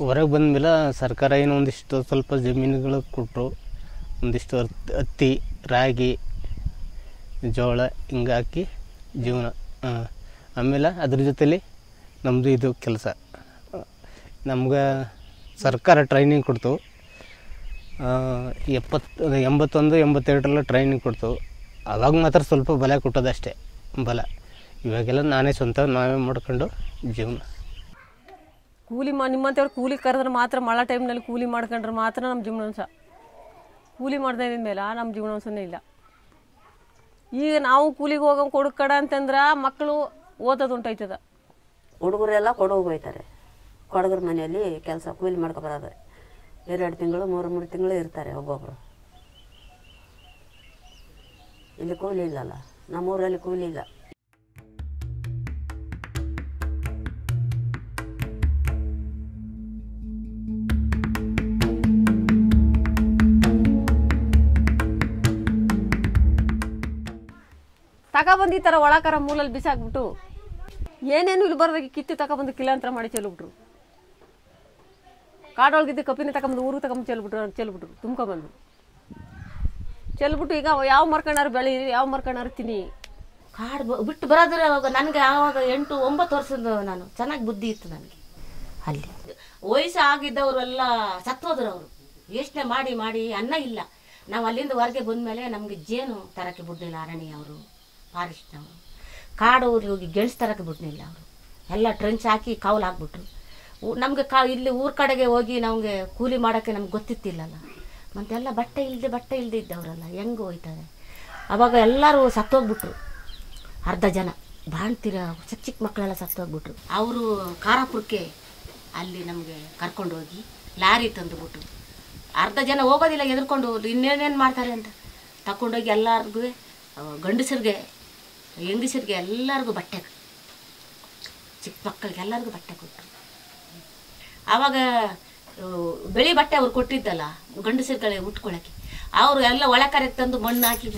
ಹೊರಗೆ ಬಂದಮೇಲೆ ಸರ್ಕಾರ ಏನೋ ಒಂದಿಷ್ಟು ಸ್ವಲ್ಪ ಜಮೀನುಗಳು ಕೊಟ್ಟರು, ಒಂದಿಷ್ಟು ಹತ್ತಿ, ರಾಗಿ, ಜೋಳ ಹಿಂಗೆ ಹಾಕಿ ಜೀವನ. ಆಮೇಲೆ ಅದ್ರ ಜೊತೆಲಿ ನಮ್ಮದು ಇದು ಕೆಲಸ. ನಮ್ಗೆ ಸರ್ಕಾರ ಟ್ರೈನಿಂಗ್ ಕೊಡ್ತು. 81, 82 ಟ್ರೈನಿಂಗ್ ಕೊಡ್ತು. ಆವಾಗ ಮಾತ್ರ ಸ್ವಲ್ಪ ಬಲ ಕೊಟ್ಟೋದಷ್ಟೇ ಬಲ. ಇವಾಗೆಲ್ಲ ನಾವೇ ಮಾಡ್ಕೊಂಡು ಜೀವನ. ಕೂಲಿ ನಿಮ್ಮಂಥವ್ರು ಕೂಲಿ ಕರೆದ್ರೆ ಮಾತ್ರ ಮಳೆ ಟೈಮ್ನಲ್ಲಿ ಕೂಲಿ ಮಾಡ್ಕೊಂಡ್ರೆ ಮಾತ್ರ ನಮ್ಮ ಜೀವನಾಂಶ. ಕೂಲಿ ಮಾಡ್ತಾ ಇದ್ದ ಮೇಲೆ ನಮ್ಮ ಜೀವನಾಂಶನೇ ಇಲ್ಲ. ಈಗ ನಾವು ಕೂಲಿಗೆ ಹೋಗೋ ಕೊಡು ಕಡ ಅಂತಂದ್ರೆ ಮಕ್ಕಳು ಓದೋದು ಉಂಟಾಯ್ತದ. ಹುಡುಗರೆಲ್ಲ ಕೊಡೋಗಿ ಹೋಗ್ತಾರೆ. ಕೊಡಗರ ಮನೆಯಲ್ಲಿ ಕೆಲಸ ಕೂಲಿ ಮಾಡ್ಕೊಬರೋದು 2 ತಿಂಗಳು 3 ತಿಂಗಳು ಇರ್ತಾರೆ ಒಬ್ಬೊಬ್ಬರು. ಇಲ್ಲಿ ಕೂಲಿ ಇಲ್ಲಲ್ಲ, ನಮ್ಮೂರಲ್ಲಿ ಕೂಲಿ ಇಲ್ಲ. ತಗೊಬಂದು ಈ ಥರ ಒಳಕರ ಮೂಲಲ್ಲಿ ಬಿಸಾಕ್ಬಿಟ್ಟು ಏನೇನು ಇಲ್ಲಿ ಬರೋದಾಗಿ ಕಿತ್ತು ತಗೊಬಂದು ಕಿಲಾಂತರ ಮಾಡಿ ಚೆಲ್ಬಿಟ್ರು. ಕಾಡೊಳಗಿದ್ದು ಕಪ್ಪಿನ ತಗೊಂಬಂದು ಊರಿಗೆ ತಗೊಂಬಂದು ಚೆಲ್ಬಿಟ್ರು ತುಂಬ್ಕೊಬಂದು ಚೆಲ್ಬಿಟ್ಟು ಈಗ ಯಾವ ಮರ್ಕಣ್ಣಾರು ಬೆಳೀರಿ, ಯಾವ ಮರ್ಕಣ್ಣಾರು ತಿನ್ನಿ. ಕಾಡು ಬಿಟ್ಟು ಬರೋದ್ರೆ ಅವಾಗ ನನಗೆ ಆವಾಗ 8-9 ವರ್ಷದ ನಾನು ಚೆನ್ನಾಗಿ ಬುದ್ಧಿ ಇತ್ತು ನನಗೆ. ಅಲ್ಲಿ ವಯಸ್ಸು ಆಗಿದ್ದವರೆಲ್ಲ ಸತ್ತೋದ್ರು. ಅವರು ಯೋಚನೆ ಮಾಡಿ ಮಾಡಿ ಅನ್ನ ಇಲ್ಲ. ನಾವು ಅಲ್ಲಿಂದ ಹೊರಗೆ ಬಂದಮೇಲೆ ನಮಗೆ ಜೇನು ತರಕ್ಕೆ ಬಿಡ್ಲಿಲ್ಲ ಅರಣ್ಯ ಅವರು, ಫಾರೆಸ್ಟ್ನವರು. ಕಾಡು ಊರಿಗೆ ಹೋಗಿ ಗೆಣಸು ತರಕ್ಕೆ ಬಿಡ್ಲಿಲ್ಲ ಅವರು. ಎಲ್ಲ ಟ್ರೆಂಚ್ ಹಾಕಿ ಕಾವಲು ಹಾಕ್ಬಿಟ್ರು. ನಮಗೆ ಇಲ್ಲಿ ಊರ ಕಡೆಗೆ ಹೋಗಿ ನಮಗೆ ಕೂಲಿ ಮಾಡೋಕ್ಕೆ ನಮ್ಗೆ ಗೊತ್ತಿತ್ತಿಲ್ಲಲ್ಲ. ಮತ್ತೆಲ್ಲ ಬಟ್ಟೆ ಇಲ್ಲದೆ ಇದ್ದವರಲ್ಲ ಹೆಂಗೆ ಹೋಯ್ತಾರೆ. ಆವಾಗ ಎಲ್ಲರೂ ಸತ್ತೋಗ್ಬಿಟ್ರು. ಅರ್ಧ ಜನ ಬಾಣ್ತಿರ ಚಿಕ್ಕ ಮಕ್ಕಳೆಲ್ಲ ಸತ್ತೋಗ್ಬಿಟ್ರು. ಅವರು ಖಾರಾಪುರಕ್ಕೆ ಅಲ್ಲಿ ನಮಗೆ ಕರ್ಕೊಂಡೋಗಿ ಲಾರಿ ತಂದುಬಿಟ್ರು. ಅರ್ಧ ಜನ ಹೋಗೋದಿಲ್ಲ, ಎದುರ್ಕೊಂಡು ಇನ್ನೇನೇನು ಮಾಡ್ತಾರೆ ಅಂತ ತಗೊಂಡೋಗಿ ಎಲ್ಲರಿಗೂ ಗಂಡಸರಿಗೆ ಹೆಂಗಸರಿಗೆ ಎಲ್ಲರಿಗೂ ಬಟ್ಟೆ, ಚಿಕ್ಕ ಮಕ್ಕಳಿಗೆ ಎಲ್ಲರಿಗೂ ಬಟ್ಟೆ ಕೊಟ್ಟರು. ಆವಾಗ ಬಿಳಿ ಬಟ್ಟೆ ಅವ್ರು ಕೊಟ್ಟಿದ್ದಲ್ಲ ಗಂಡಸರುಗಳೇ ಉಟ್ಕೊಳ್ಳೋಕ್ಕೆ, ಅವರು ಎಲ್ಲ ಒಳಕರೆಗೆ ತಂದು ಮಣ್ಣು ಹಾಕಿ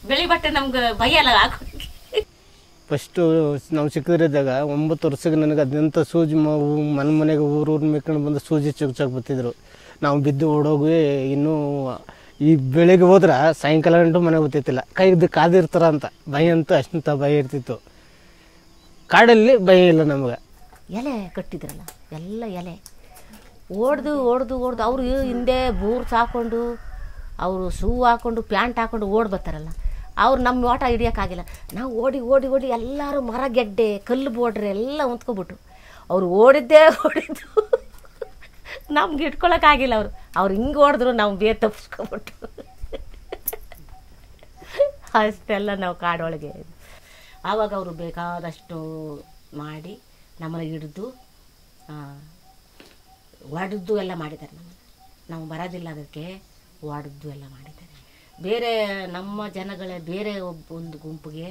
ಬಿಳಿ ಬಟ್ಟೆ ನಮ್ಗೆ ಭಯಲ್ಲ ಹಾಕೋಕ್ಕೆ. ಫಸ್ಟು ನಾವು ಚಿಕ್ಕದಿದ್ದಾಗ 9 ವರ್ಷಕ್ಕೆ ನನಗೆ ಅದಂಥ ಸೂಜಿ ಮನೆಗೆ ಊರು ಮೇಯ್ಕೊಂಡು ಬಂದು ಸೂಜಿ ಚುಚ್ಚಕ್ಕೆ ಬರ್ತಿದ್ರು. ನಾವು ಬಿದ್ದು ಓಡೋಗಿ ಇನ್ನೂ ಈ ಬೆಳಿಗ್ಗೆ ಹೋದ್ರೆ ಸಾಯಂಕಾಲ ಗಂಟು ಮನೆಗೆ ಗೊತ್ತಿತ್ತಿಲ್ಲ. ಕೈದು ಕಾದಿರ್ತಾರ ಅಂತ ಭಯ ಅಂತ ಅಷ್ಟಂತ ಭಯ ಇರ್ತಿತ್ತು. ಕಾಡಲ್ಲಿ ಭಯ ಇಲ್ಲ ನಮ್ಗೆ. ಎಲೆ ಕಟ್ಟಿದ್ರಲ್ಲ ಎಲ್ಲ ಎಲೆ ಓಡ್ದು ಅವರು ಹಿಂದೆ ಬೂರ್ಸ್ ಹಾಕ್ಕೊಂಡು ಅವರು ಶೂ ಹಾಕ್ಕೊಂಡು ಪ್ಯಾಂಟ್ ಹಾಕ್ಕೊಂಡು ಓಡಿ ಬರ್ತಾರಲ್ಲ, ಅವ್ರು ನಮ್ಮ ಓಟ ಹಿಡಿಯೋಕ್ಕಾಗಿಲ್ಲ. ನಾವು ಓಡಿ ಎಲ್ಲರೂ ಮರ ಗೆಡ್ಡೆ ಕಲ್ಲು ಬೋಡ್ರೆ ಎಲ್ಲ ಹೊಂದ್ಕೊಬಿಟ್ಟು ಅವ್ರು ಓಡಿದ್ದು ನಮ್ಗೆ ಇಟ್ಕೊಳಕ್ಕಾಗಿಲ್ಲ. ಅವ್ರು ಹಿಂಗೆ ಓಡಿದ್ರು ನಾವು ಬೇರೆ ತಪ್ಪಿಸ್ಕೊಬಿಟ್ಟು ಅಷ್ಟೆಲ್ಲ ನಾವು ಕಾಡೊಳಗೆ. ಆವಾಗ ಅವರು ಬೇಕಾದಷ್ಟು ಮಾಡಿ ನಮ್ಮನ್ನು ಹಿಡಿದು ಒಡೆದು ಎಲ್ಲ ಮಾಡಿದ್ದಾರೆ. ನಾವು ಬರೋದಿಲ್ಲ ಅದಕ್ಕೆ ಒಡೆದು ಎಲ್ಲ ಮಾಡಿದ್ದಾರೆ. ಬೇರೆ ನಮ್ಮ ಜನಗಳೇ ಬೇರೆ ಒಂದು ಗುಂಪಿಗೆ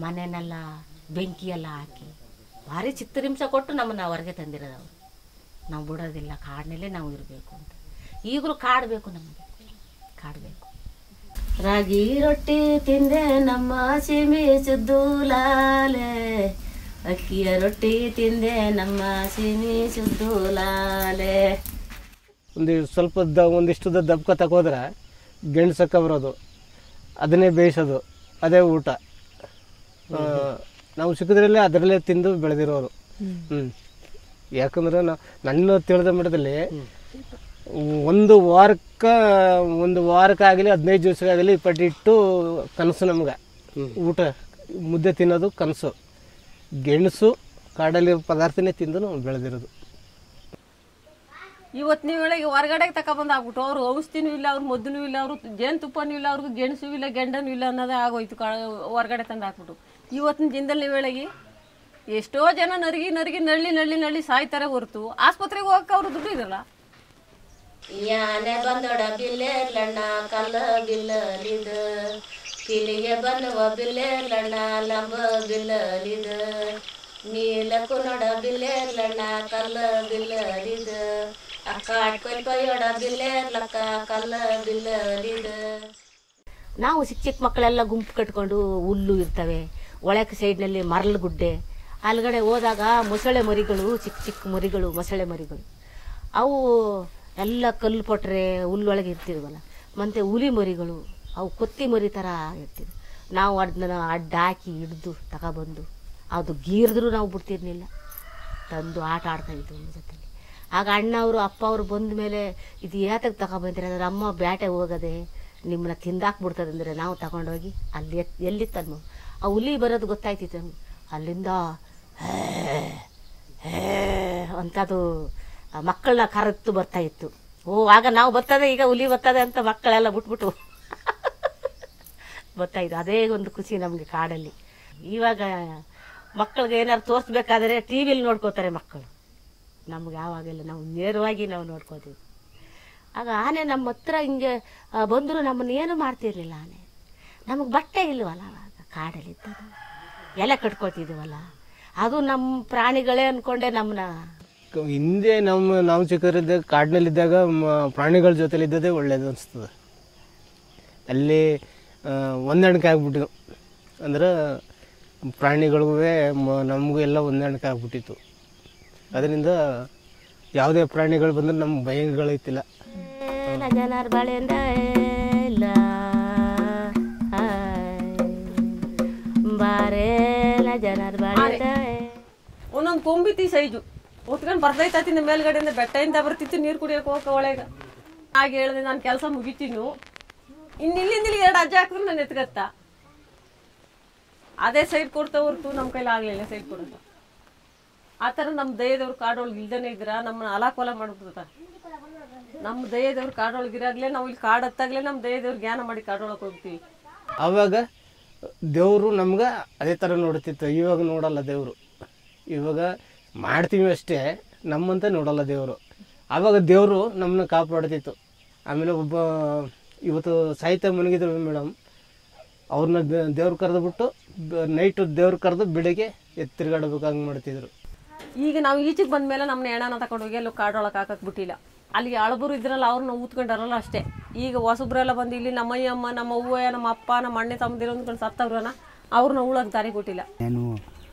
ಮನೆಯನ್ನೆಲ್ಲ ಬೆಂಕಿ ಎಲ್ಲ ಹಾಕಿ ಭಾರಿ ಚಿತ್ತರಿಂಸೆ ಕೊಟ್ಟು ನಮ್ಮನ್ನು ಹೊರಗೆ ತಂದಿರೋದು ಅವರು. ನಾವು ಬಿಡೋದಿಲ್ಲ, ಕಾಡಿನಲ್ಲೇ ನಾವು ಇರಬೇಕು ಅಂತ. ಈಗಲೂ ಕಾಡಬೇಕು, ನಮಗೆ ಕಾಡಬೇಕು. ರಾಗಿ ರೊಟ್ಟಿ ತಿಂದೆ ನಮ್ಮ ಸೀಮೆ ಸುದ್ದೂಲಾಲೆ, ಅಕ್ಕಿಯ ರೊಟ್ಟಿ ತಿಂದೆ ನಮ್ಮ ಸೀಮೆ ಸುದ್ದೂಲಾಲೆ. ಒಂದಿಷ್ಟು ದಬ್ಕ ತಗೋದ್ರೆ ಗೆಣಸಕ್ಕ ಬರೋದು, ಅದನ್ನೇ ಬೇಯಿಸೋದು, ಅದೇ ಊಟ. ನಾವು ಚಿಕ್ಕದ್ರಲ್ಲೇ ಅದರಲ್ಲೇ ತಿಂದು ಬೆಳೆದಿರೋರು. ಯಾಕಂದ್ರೆ ನನ್ನ ತಿಳಿದ ಮಟ್ಟದಲ್ಲಿ ಒಂದು ವಾರಕ್ಕಾಗಲಿ 15 ದಿವಸಕ್ಕಾಗಲಿ ಇಪ್ಪಟ್ಟಿಟ್ಟು ಕನಸು ನಮ್ಗೆ ಊಟ ಮುದ್ದೆ ತಿನ್ನೋದು ಕನಸು. ಗೆಣಸು ಕಾಡಲ್ಲಿ ಪದಾರ್ಥನೇ ತಿಂದು ನಾವು ಬೆಳೆದಿರೋದು. ಇವತ್ತಿನ ವೇಳೆಗೆ ಹೊರಗಡೆಗೆ ತಗೊಬಂದು ಆಗ್ಬಿಟ್ಟು ಅವ್ರು ಔಷಧಿನೂ ಇಲ್ಲ, ಅವ್ರು ಮದ್ದೂ ಇಲ್ಲ, ಅವರು ಜೇನುತುಪ್ಪನೂ ಇಲ್ಲ, ಅವ್ರಿಗೂ ಗೆಣಸು ಇಲ್ಲ, ಗೆಂಡನೂ ಇಲ್ಲ ಅನ್ನೋದೇ ಆಗೋಯ್ತು. ಹೊರಗಡೆ ತಂದು ಹಾಕ್ಬಿಟ್ಟು ಇವತ್ತಿನ ದಿನದಲ್ಲಿ ವೇಳೆಗೆ ಎಷ್ಟೋ ಜನ ನರಗಿ ಸಾಯ್ತಾರೆ ಹೊರತು ಆಸ್ಪತ್ರೆಗೆ ಹೋಗಕ್ಕೆ ಅವರು ದುಡ್ಡು ಇರಲ್ಲ. ಯಾನೆ ಬಂದೊಡ ಬಿಲ್ಲೆರ್ಲಣ್ಣ ಕಲ್ಲ ಬಿಲ್ಲಲಿದ, ಕಿಲಿಗೆ ಬನ್ನುವ ಬಿಲ್ಲೆರ್ಲಣ್ಣ ಲಂಬ ಬಿಲ್ಲಲಿದ, ನೀಲಕು ನೋಡ ಬಿಲ್ಲೆರ್ಲಣ್ಣ ಕಲ್ಲ ಬಿಲ್ಲಲಿದ, ಅಕ್ಕಾಟ್ಕೊಯ್ಯೊಡ ಬಿಲ್ಲೆರ್ಲಕ್ಕ ಕಲ್ಲ ಬಿಲ್ಲಲಿದ. ನಾವು ಚಿಕ್ಕ ಮಕ್ಕಳೆಲ್ಲ ಗುಂಪು ಕಟ್ಕೊಂಡು ಹುಲ್ಲು ಇರ್ತವೆ, ಒಳಕ್ಕೆ ಸೈಡ್ನಲ್ಲಿ ಮರಳು ಗುಡ್ಡೆ, ಅಲ್ಗಡೆ ಹೋದಾಗ ಮೊಸಳೆ ಮರಿಗಳು, ಚಿಕ್ಕ ಚಿಕ್ಕ ಮರಿಗಳು, ಮೊಸಳೆ ಮರಿಗಳು, ಅವು ಎಲ್ಲ ಕಲ್ಲು ಪೊಟ್ರೆ ಹುಲ್ಲೊಳಗೆ ಇರ್ತಿದ್ವಲ್ಲ. ಮತ್ತು ಹುಲಿ ಮರಿಗಳು, ಅವು ಕೊತ್ತಿ ಮರಿ ಥರ ಇರ್ತಿದ್ವು. ನಾವು ಅದನ್ನ ಅಡ್ಡ ಹಾಕಿ ಹಿಡ್ದು ತಗೊಬಂದು ಅದು ಗೀರಿದ್ರೂ ನಾವು ಬಿಡ್ತಿರ್ಲಿಲ್ಲ, ತಂದು ಆಟ ಆಡ್ತಾಯಿದ್ವು ನಮ್ಮ ಜೊತೆಲಿ. ಆಗ ಅಣ್ಣವರು ಅಪ್ಪ ಅವರು ಬಂದ ಮೇಲೆ ಇದು ಏತಕ್ಕೆ ತಗೊಬಂದ್ರೆ ಅಂದ್ರೆ ಅಮ್ಮ ಬ್ಯಾಟೆ ಹೋಗದೆ ನಿಮ್ಮನ್ನ ತಿಂದಾಕ್ಬಿಡ್ತದೆ ಅಂದರೆ ನಾವು ತಗೊಂಡೋಗಿ ಅಲ್ಲಿ ಎಲ್ಲಿತ್ತನ್ನು ಆ ಹುಲಿ ಬರೋದು ಗೊತ್ತಾಯ್ತಿತ್ತು ನಮ್ಗೆ. ಅಲ್ಲಿಂದ ಅಂಥದ್ದು ಮಕ್ಕಳನ್ನ ಕರೆತ್ತು ಬರ್ತಾಯಿತ್ತು. ಆಗ ನಾವು ಬರ್ತದೆ, ಈಗ ಹುಲಿ ಬರ್ತದೆ ಅಂತ ಮಕ್ಕಳೆಲ್ಲ ಬಿಟ್ಬಿಟ್ಟು ಬರ್ತಾಯಿದ್ದು. ಅದೇ ಒಂದು ಖುಷಿ ನಮಗೆ ಕಾಡಲ್ಲಿ. ಇವಾಗ ಮಕ್ಕಳಿಗೆ ಏನಾದ್ರು ತೋರಿಸ್ಬೇಕಾದ್ರೆ ಟಿ ವಿಲಿ ನೋಡ್ಕೋತಾರೆ ಮಕ್ಕಳು, ನಮ್ಗೆ ಯಾವಾಗೆಲ್ಲ ನಾವು ನೇರವಾಗಿ ನಾವು ನೋಡ್ಕೋತೀವಿ. ಆಗ ಆನೆ ನಮ್ಮ ಹತ್ರ ಹಿಂಗೆ ಬಂದರೂ ನಮ್ಮನ್ನು ಏನು ಮಾಡ್ತಿರ್ಲಿಲ್ಲ. ಆನೆ ನಮಗೆ ಬಟ್ಟೆ ಇಲ್ವಲ್ಲ ಆವಾಗ ಕಾಡಲ್ಲಿದ್ದದು, ಎಲೆ ಕಟ್ಕೋತಿದ್ದೀವಲ್ಲ, ಅದು ನಮ್ಮ ಪ್ರಾಣಿಗಳೇ ಅಂದ್ಕೊಂಡೆ ನಮ್ಮನ್ನ. ಹಿಂದೆ ನಾವು ಚಿಕ್ಕವರಿದ್ದಾಗ ಕಾಡಿನಲ್ಲಿದ್ದಾಗ ಪ್ರಾಣಿಗಳ ಜೊತೆಲಿದ್ದದೇ ಒಳ್ಳೇದು ಅನಿಸ್ತದೆ. ಅಲ್ಲಿ ಹೊಂದಾಣಿಕೆ ಆಗ್ಬಿಟ್ಟು ಅಂದ್ರೆ ಪ್ರಾಣಿಗಳಿಗೂ ನಮಗೂ ಎಲ್ಲ ಹೊಂದಾಣಿಕೆ ಆಗ್ಬಿಟ್ಟಿತ್ತು. ಅದರಿಂದ ಯಾವುದೇ ಪ್ರಾಣಿಗಳು ಬಂದ್ರೆ ನಮ್ಗೆ ಭಯಗಳೈತಿಲ್ಲ. ಜನರ ಬಾಳೆಂದ ಇಲ್ಲ ಬಾರೇಲ ಜನರ ಬಾಳೆಂದ ಒಂದೊಂದು ಕೊಂಬಿತಿ ಸೈಜು ಹೊತ್ಕೊಂಡು ಬರ್ತೈತಿಂದ ಮೇಲ್ಗಡೆಯಿಂದ ಬೆಟ್ಟದಿಂದ ಬರ್ತಿತ್ತು ನೀರು ಕುಡಿಯೋಕೆ ಹೋಗೋ ಒಳಗೆ. ಹಾಗೆ ಹೇಳಿದೆ ನಾನು ಕೆಲಸ ಮುಗಿತೀನು, ಇಲ್ಲಿಂದ 2 ಅಜ್ಜೆ ಹಾಕಿದ್ರೆ ನಾನು ಎತ್ಕತ್ತ. ಅದೇ ಸೈಡ್ ಕೊಡ್ತಾ ಹೊರ್ತು ನಮ್ಮ ಕೈಲಿ ಆಗಲಿಲ್ಲ ಸೈಡ್ ಕೊಡೋದು. ಆ ಥರ ನಮ್ಮ ದಯದವ್ರು ಕಾಡೊಳಗೆ ಇಲ್ದೇ ಇದ್ರ ನಮ್ಮನ್ನ ಅಲಾಕೋಲ ಮಾಡ್ಬಿಡ್ತ. ನಮ್ಮ ದಯದವ್ರು ಕಾಡೊಳಗೆ ಇರಾಗಲೇ ನಾವು ಇಲ್ಲಿ ಕಾಡು ಹತ್ತಾಗಲೇ ನಮ್ಮ ದಯದವ್ರು ಜ್ಞಾನ ಮಾಡಿ ಕಾಡೊಳಗೆ ಹೋಗ್ತೀವಿ. ಆವಾಗ ದೇವರು ನಮ್ಗೆ ಅದೇ ಥರ ನೋಡ್ತಿತ್ತು. ಇವಾಗ ನೋಡಲ್ಲ ದೇವರು. ಇವಾಗ ಮಾಡ್ತೀವಿ ಅಷ್ಟೇ, ನಮ್ಮಂತ ನೋಡಲ್ಲ ದೇವರು. ಆವಾಗ ದೇವರು ನಮ್ಮನ್ನ ಕಾಪಾಡ್ತಿತ್ತು. ಆಮೇಲೆ ಒಬ್ಬ ಇವತ್ತು ಸಾಹಿತ್ಯ ಮನಗಿದ್ರು ಮೇಡಮ್, ಅವ್ರನ್ನ ದೇವ್ರು ಕರೆದುಬಿಟ್ಟು ನೈಟು ದೇವ್ರು ಕರೆದು ಬೆಳಿಗ್ಗೆ ತಿರುಗಾಡಬೇಕಾಗಿ ಮಾಡ್ತಿದ್ರು. ಈಗ ನಾವು ಈಚೆಗೆ ಬಂದ ಮೇಲೆ ನಮ್ಮನ್ನ ಹೆಣನ ತಗೊಂಡೋಗಿ ಎಲ್ಲೂ ಕಾಡೊಳಗೆ ಹಾಕಕ್ಕೆ ಬಿಟ್ಟಿಲ್ಲ. ಅಲ್ಲಿ ಅಳಬರು ಇದ್ರಲ್ಲ ಅವ್ರನ್ನ ಊತ್ಕೊಂಡಾರಲ್ಲ ಅಷ್ಟೇ. ಈಗ ಹೊಸಬ್ರೆಲ್ಲ ಬಂದು ಇಲ್ಲಿ ನಮ್ಮ ಅಯ್ಯಮ್ಮ, ನಮ್ಮ ಅವ್ವ, ನಮ್ಮ ಅಪ್ಪ, ನಮ್ಮ ಅಣ್ಣೆ ತಮ್ಮದಿರೋ ಅಂದ್ಕೊಂಡು ಸತ್ತವ್ರನ್ನ ಅವ್ರನ್ನ ಉಳಕ್ಕೆ ದಾರಿ ಕೊಟ್ಟಿಲ್ಲ. ಏನು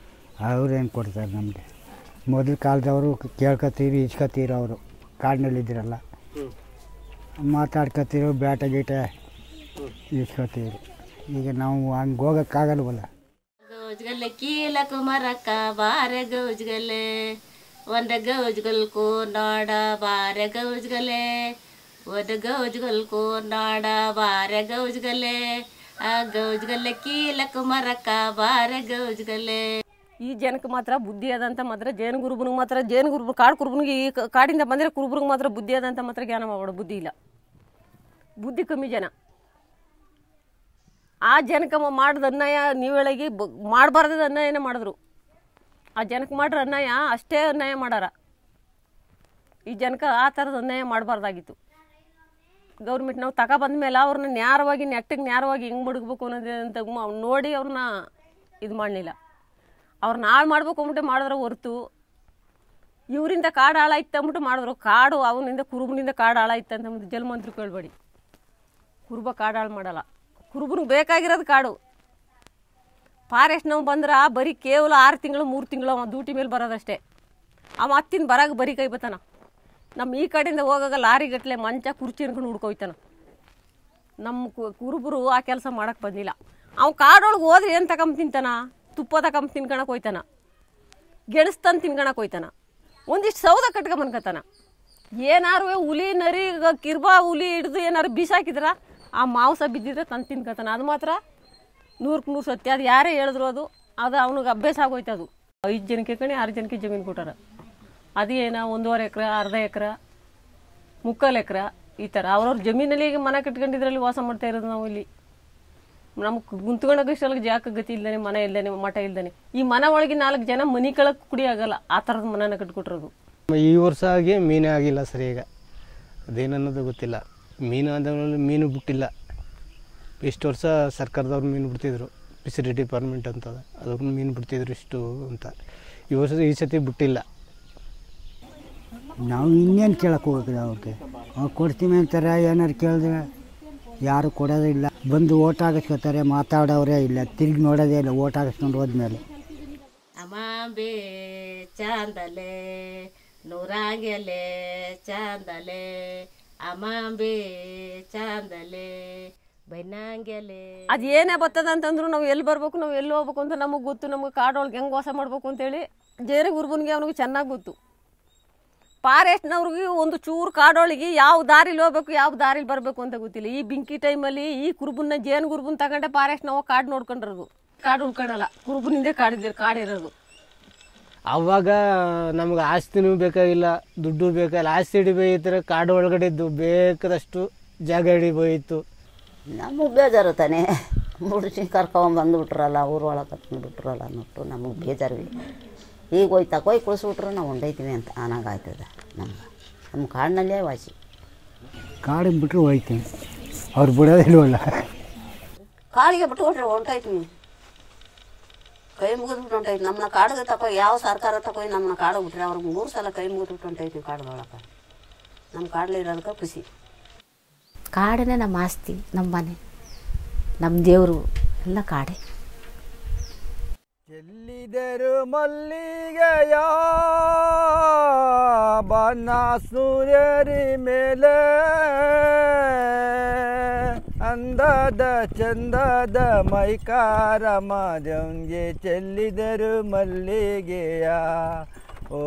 ಅವ್ರೇನು ಕೊಡ್ತಾರೆ ನಮಗೆ? ಮೊದಲ ಕಾಲದವರು ಕೇಳ್ಕೊತೀರಿ ಇಸ್ಕೊತೀರಿ, ಅವರು ಕಾಡಿನಲ್ಲಿದ್ದಿರಲ್ಲ, ಮಾತಾಡ್ಕೊತೀರೋ ಬ್ಯಾಟ ಗೀಟ ಇಸ್ಕೊತೀರಿ. ಈಗ ನಾವು ಹಂಗೆ ಹೋಗೋಕ್ಕಾಗಲ್ವಲ್ಲ. ಗೌಜ್ಗಲ್ಲೆ ಕೀಲ ಕುಮಾರಕ್ಕ ಬಾರೆ ಗೌಜ್ಗಲ್ಲೆ ಒಂದ ಗೌಜ್ಗಲ್ಕು ನಾಡ ಬಾರೆ ಗೌಜ್ಗಲ್ಲೆ ಒಂದ ಗೌಜ್ಗಲ್ಕು ನಾಡ ಬಾರೆ ಗೌಜ್ಗಲ್ಲೆ ಆ ಗೌಜ್ಗಲ್ಲೆ ಕೀಲ ಕುಮಾರಕ್ಕ ಬಾರೆ ಗೌಜ್ಗಲ್ಲೆ. ಈ ಜನಕ್ಕೆ ಮಾತ್ರ ಬುದ್ಧಿ ಅದಂತ ಮಾತ್ರ ಜೇನು ಗುರುಬನಿಗೆ ಮಾತ್ರ ಜೇನು ಗುರುಬು ಕಾಡು ಕುರುಬನಿಗೆ ಈ ಕಾಡಿಂದ ಬಂದರೆ ಕುರುಬನಿಗೆ ಮಾತ್ರ ಬುದ್ಧಿ ಅದಂತ ಮಾತ್ರ ಜ್ಞಾನ ಮಾಡ್ಬೇಡ. ಬುದ್ಧಿ ಇಲ್ಲ, ಬುದ್ಧಿ ಕಮ್ಮಿ ಜನ. ಆ ಜನಕ್ಕೆ ಮಾಡಿದ ಅನ್ಯಾಯ ನೀವೇಳಗಿ ಮಾಡಬಾರ್ದ ಅನ್ಯಾಯನೇ ಮಾಡಿದ್ರು. ಆ ಜನಕ್ಕೆ ಮಾಡ್ರ ಅನ್ಯಾಯ ಅಷ್ಟೇ ಅನ್ಯಾಯ ಮಾಡಾರ. ಈ ಜನಕ್ಕೆ ಆ ಥರದ ಅನ್ಯಾಯ ಮಾಡಬಾರ್ದಾಗಿತ್ತು. ಗೌರ್ಮೆಂಟ್ ನಾವು ಬಂದ ಮೇಲೆ ಅವ್ರನ್ನ ನ್ಯಾರವಾಗಿ ನೆಟ್ಟಿಗೆ ನ್ಯಾರವಾಗಿ ಹೆಂಗೆ ಮಡಗಬೇಕು ಅನ್ನೋದಂತ ನೋಡಿ ಅವ್ರನ್ನ ಇದು ಮಾಡಲಿಲ್ಲ. ಅವ್ರನ್ನ ಹಾಳು ಮಾಡ್ಬೇಕು ಅಂದ್ಬಿಟ್ಟು ಮಾಡಿದ್ರೆ ಹೊರ್ತು ಇವರಿಂದ ಕಾಡು ಹಾಳಾಯ್ತು ಅಂದ್ಬಿಟ್ಟು ಮಾಡಿದ್ರು. ಕಾಡು ಅವನಿಂದ ಕುರುಬನಿಂದ ಕಾಡು ಹಾಳಾಯ್ತು ಅಂತ ಜಲ್ಮಂತ್ರು ಕೇಳಬೇಡಿ. ಕುರುಬ ಕಾಡು ಹಾಳು ಮಾಡಲ್ಲ. ಕುರುಬನಿಗೆ ಬೇಕಾಗಿರೋದು ಕಾಡು. ಫಾರೆಸ್ಟ್ನವ್ ಬಂದ್ರೆ ಬರೀ ಕೇವಲ 6 ತಿಂಗಳು 3 ತಿಂಗಳು ಅವ ಡ್ಯೂಟಿ ಮೇಲೆ ಬರೋದಷ್ಟೇ. ಅವ ಹತ್ತಿನ ಬರಾಗ ಬರೀ ಕೈ ಬತ್ತಾನ. ನಮ್ಮ ಈ ಕಡೆಯಿಂದ ಹೋಗಾಗ ಲಾರಿಗಟ್ಟಲೆ ಮಂಚ ಕುರ್ಚಿ ಅನ್ಕೊಂಡು ಹುಡ್ಕೋಯ್ತಾನ. ನಮ್ಮ ಕುರುಬರು ಆ ಕೆಲಸ ಮಾಡೋಕ್ಕೆ ಬಂದಿಲ್ಲ. ಅವ ಕಾಡೊಳಗೆ ಹೋದ್ರೆ ಏನು ತಗೊಂಬ ತಿಂತಾನ? ತುಪ್ಪ ತಗೊಂಬ ತಿನ್ಕೊಳಕ್ಕೆ ಹೋಯ್ತಾನ, ಗೆಣಸ್ತಂದು ತಿನ್ಕೊಳಕ್ಕೆ ಹೋಯ್ತಾನ, ಒಂದಿಷ್ಟು ಸೌದ ಕಟ್ಕೊಂಬನ್ಕತಾನ. ಏನಾರು ಹುಲಿ ನರಿ ಕಿರ್ಬಾ ಹುಲಿ ಹಿಡ್ದು ಏನಾರು ಬೀಸಾಕಿದ್ರ ಆ ಮಾಂಸ ಬಿದ್ದಿದ್ರೆ ತಂದು ತಿನ್ಕತಾನ. ಅದು ಮಾತ್ರ 100ಕ್ಕೆ 100 ಸತ್ಯ. ಅದು ಯಾರೇ ಹೇಳಿದ್ರು ಅದು ಅವನಿಗೆ ಅಭ್ಯಾಸ ಆಗೋಯ್ತು. ಅದು 5 ಜನಕ್ಕೆ 6 ಜನಕ್ಕೆ ಜಮೀನು ಕೊಟ್ಟಾರ. ಅದೇನ 1.5 ಎಕರೆ, ಅರ್ಧ ಎಕರೆ, 3/4 ಎಕರೆ ಈ ಥರ ಅವ್ರವ್ರ ಜಮೀನಲ್ಲಿ ಈಗ ಮನೆ ಕಟ್ಕೊಂಡಿದ್ರಲ್ಲಿ ವಾಸ ಮಾಡ್ತಾ ಇರೋದು ನಾವು ಇಲ್ಲಿ. ನಮ್ಗೆ ಗುಂತ್ಕೊಂಡೋಗಷ್ಟೊಳಗೆ ಜಾಕ ಗತಿ ಇಲ್ದಾನೆ, ಮನೆ ಇಲ್ದಾನೆ, ಮಠ ಇಲ್ದಾನೆ. ಈ ಮನೆ ಒಳಗೆ 4 ಜನ ಮನೆ ಕೆಳಗೆ ಕುಡಿ ಆಗಲ್ಲ, ಆ ಥರದ ಮನೆನ ಕಟ್ಕೊಟ್ರೋದು. ಈ ವರ್ಷ ಆಗಿ ಮೀನೇ ಆಗಿಲ್ಲ ಸರಿ. ಈಗ ಅದೇನನ್ನೋದು ಗೊತ್ತಿಲ್ಲ. ಮೀನು ಅಂದಮೇಲೆ ಮೀನು ಬಿಟ್ಟಿಲ್ಲ. ಇಷ್ಟು ವರ್ಷ ಸರ್ಕಾರದವ್ರು ಮೀನು ಬಿಡ್ತಿದ್ರು, ಫಿಶರಿ ಡಿಪಾರ್ಟ್ಮೆಂಟ್ ಅಂತದ, ಅದ್ರ ಮೀನು ಬಿಡ್ತಿದ್ರು ಇಷ್ಟು ಅಂತ. ಈ ಸತಿ ಬಿಟ್ಟಿಲ್ಲ. ನಾವು ಇನ್ನೇನು ಕೇಳಕ್ಕೆ ಹೋಗ್ತೀವಿ ಅವ್ರಿಗೆ? ಅವ್ರು ಕೊಡ್ತೀವಿ ಅಂತಾರೆ. ಏನಾರು ಕೇಳಿದ್ರೆ ಯಾರು ಕೊಡೋದಿಲ್ಲ. ಬಂದು ಓಟ್ ಹಾಕಿಸ್ಕೊತಾರೆ, ಮಾತಾಡೋರೇ ಇಲ್ಲ, ತಿರುಗಿ ನೋಡೋದೇ ಇಲ್ಲ ಓಟ್ ಹಾಕಿಸ್ಕೊಂಡು ಹೋದ್ಮೇಲೆ. ಅಮಾಂಬೆ ಚಾಂದಲೆ ನೂರಾಂಗೆಲೆ ಚಾಂದಲೆ ಅಮಾಂಬೆ ಚಾಂದಲೆ ಬೈನಂಗೆಲೆ. ಅದು ಏನೇ ಬರ್ತದ ಅಂತಂದ್ರು ನಾವು ಎಲ್ಲಿ ಬರ್ಬೇಕು, ನಾವು ಎಲ್ಲಿ ಹೋಗ್ಬೇಕು ಅಂತ ನಮಗೆ ಗೊತ್ತು. ನಮಗೆ ಕಾಡೊಳಗೆ ಹೆಂಗೆ ವಾಸ ಮಾಡ್ಬೇಕು ಅಂತೇಳಿ ಜೇರಿ ಗುರುಬನಿಗೆ ಅವನಿಗೆ ಚೆನ್ನಾಗಿ ಗೊತ್ತು. ಫಾರೆಸ್ಟ್ನವ್ರಿಗೆ ಒಂದು ಚೂರು ಕಾಡೊಳಗೆ ಯಾವ ದಾರಿಲಿ ಹೋಗ್ಬೇಕು, ಯಾವ ದಾರಿಲಿ ಬರಬೇಕು ಅಂತ ಗೊತ್ತಿಲ್ಲ. ಈ ಬೆಂಕಿ ಟೈಮಲ್ಲಿ ಈ ಕುರುಬನ್ನ ಜೇನು ಗುರುಬನ್ ತಗೊಂಡೆ ಫಾರೆಸ್ಟ್ನವ ಕಾಡು ನೋಡ್ಕೊಂಡಿರೋದು. ಕಾಡು ಉಳ್ಕೊಳ್ಳಲ್ಲ, ಕುರುಬನಿಂದೇ ಕಾಡಿರೋದು. ಆವಾಗ ನಮ್ಗೆ ಆಸ್ತಿನೂ ಬೇಕಾಗಿಲ್ಲ, ದುಡ್ಡು ಬೇಕಾಗಿಲ್ಲ. ಆಸ್ತಿ ಹಿಡಿಬೇಕಿದ್ರೆ ಕಾಡು ಒಳಗಡೆ ಇದ್ದು ಬೇಕಾದಷ್ಟು ಜಾಗ ಹಿಡಿಬೋಯಿತ್ತು. ನಮಗೆ ಬೇಜಾರು ತಾನೆ, ಮುಡಿಸಿ ಕರ್ಕೊಂಬಂದುಬಿಟ್ರಲ್ಲ, ಊರೊಳಗೆ ಕತ್ಕೊಂಡ್ಬಿಟ್ರಲ್ಲ ಅನ್ನಿಟ್ಟು ನಮಗೆ ಬೇಜಾರು. ಈಗ ಹೋಯ್ತಾ ಕೊಯ್ ಕುಳಿಸ್ಬಿಟ್ರು ನಾವು ಹೊಂಡೈತೀವಿ ಅಂತ ಅನ್ನಂಗಾಯ್ತದೆ ನಮ್ಗೆ. ನಮ್ಮ ಕಾಡಿನಲ್ಲೇ ವಾಸಿ. ಕಾಡಿಗೆ ಬಿಟ್ಟರು ಹೋಯ್ತೀನಿ, ಅವ್ರು ಬಿಡೋದಿಲ್ವಲ್ಲ. ಕಾಡಿಗೆ ಬಿಟ್ಟು ಹೊಟ್ರೆ ಹೊಂಟೈತೀವಿ, ಕೈ ಮುಗಿದ್ಬಿಟ್ಟು ಹೊಂಟೈತಿ. ನಮ್ಮನ್ನ ಕಾಡಿಗೆ ತಕೋ ಯಾವ ಸರ್ಕಾರ ತಕೋಯ್ ನಮ್ಮನ್ನ ಕಾಡಿಗೆ ಬಿಟ್ರೆ ಅವ್ರಿಗೆ 3 ಸಲ ಕೈ ಮುಗಿದ್ಬಿಟ್ಟು ಹೊಂಟೈತೀವಿ ಕಾಡುಗಳೊಳಗೆ. ನಮ್ಮ ಕಾಡಲ್ಲಿ ಇರೋದಕ್ಕೆ ಖುಷಿ. ಕಾಡೇ ನಮ್ಮ ಆಸ್ತಿ, ನಮ್ಮ ಮನೆ, ನಮ್ಮ ದೇವರು ಎಲ್ಲ ಕಾಡೆ. ಚೆಲ್ಲಿದರು ಮಲ್ಲಿಗೆಯ ಬಣ್ಣ ಸೂರ್ಯರಿ ಮೇಲೆ, ಅಂದದ ಚಂದದ ಮೈಕಾರ ಮಾದಂಗೆ ಚೆಲ್ಲಿದರು ಮಲ್ಲಿಗೆಯ. ಓ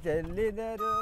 ಚೆಲ್ಲಿದರು